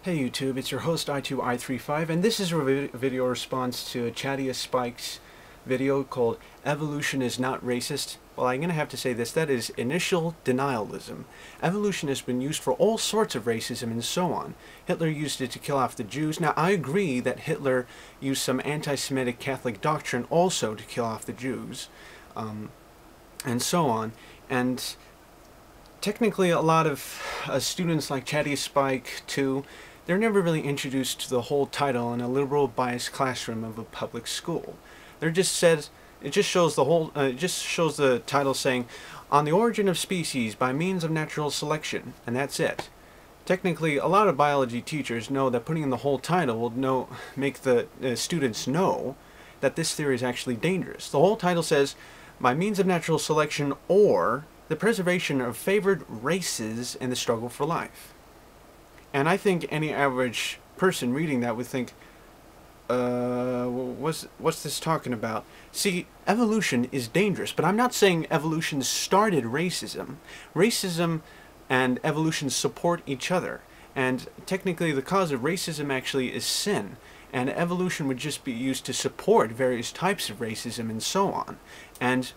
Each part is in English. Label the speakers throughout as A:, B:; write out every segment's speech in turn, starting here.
A: Hey YouTube, it's your host I2I35, and this is a video response to chattiestspike's video called Evolution is Not Racist. Well, I'm going to have to say this, that is initial denialism. Evolution has been used for all sorts of racism and so on. Hitler used it to kill off the Jews. Now, I agree that Hitler used some anti-Semitic Catholic doctrine also to kill off the Jews, and so on. And technically, a lot of students like chattiestspike2, they're never really introduced to the whole title in a liberal biased classroom of a public school. They're just said, it just shows the title saying, "On the Origin of Species by Means of Natural Selection," and that's it. Technically, a lot of biology teachers know that putting in the whole title will make the students know that this theory is actually dangerous. The whole title says, "By means of natural selection or the preservation of favored races in the struggle for life." And I think any average person reading that would think, what's this talking about? See, evolution is dangerous, but I'm not saying evolution started racism. Racism and evolution support each other. And technically the cause of racism actually is sin. And evolution would just be used to support various types of racism and so on. And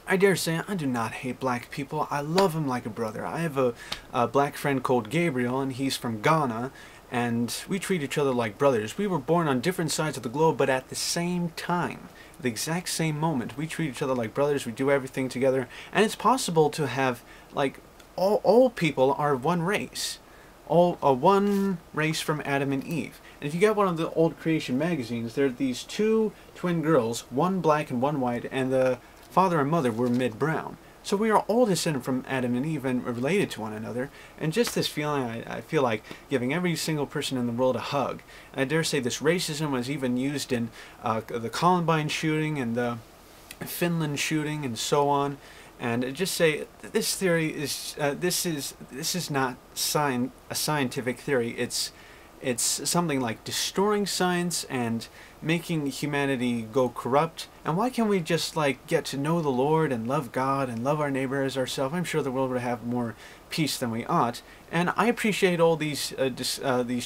A: I dare say I do not hate black people. I love them like a brother. I have a black friend called Gabriel, and he's from Ghana, and we treat each other like brothers. We were born on different sides of the globe, but at the same time, the exact same moment, we treat each other like brothers. We do everything together, and it's possible to have, like, all people are one race. One race from Adam and Eve. And if you get one of the old creation magazines, there are these two twin girls, one black and one white, and the father and mother were mid-brown. So we are all descended from Adam and Eve and related to one another. And just this feeling, I feel like giving every single person in the world a hug. And I dare say this racism was even used in the Columbine shooting and the Finland shooting and so on. And just say this theory is this is not a scientific theory. It's something like destroying science and making humanity go corrupt. And why can't we just get to know the Lord and love God and love our neighbor as ourselves? I'm sure the world would have more peace than we ought. And I appreciate all these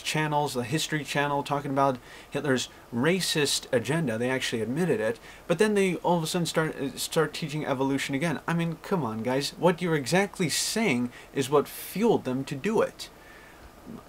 A: channels, the History Channel talking about Hitler's racist agenda. They actually admitted it, but then they all of a sudden start teaching evolution again. I mean, come on, guys. What you're exactly saying is what fueled them to do it.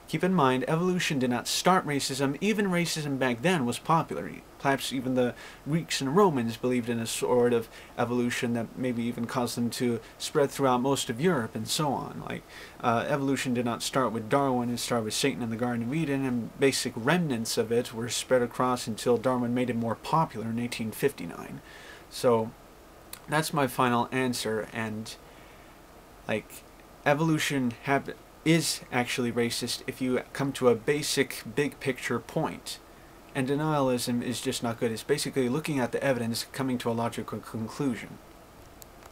A: Keep in mind, evolution did not start racism. Even racism back then was popular. Perhaps even the Greeks and Romans believed in a sort of evolution that maybe even caused them to spread throughout most of Europe and so on. Evolution did not start with Darwin. It started with Satan in the Garden of Eden, and basic remnants of it were spread across until Darwin made it more popular in 1859. So that's my final answer. And evolution is actually racist if you come to a basic big picture point. And denialism is just not good. It's basically looking at the evidence, coming to a logical conclusion.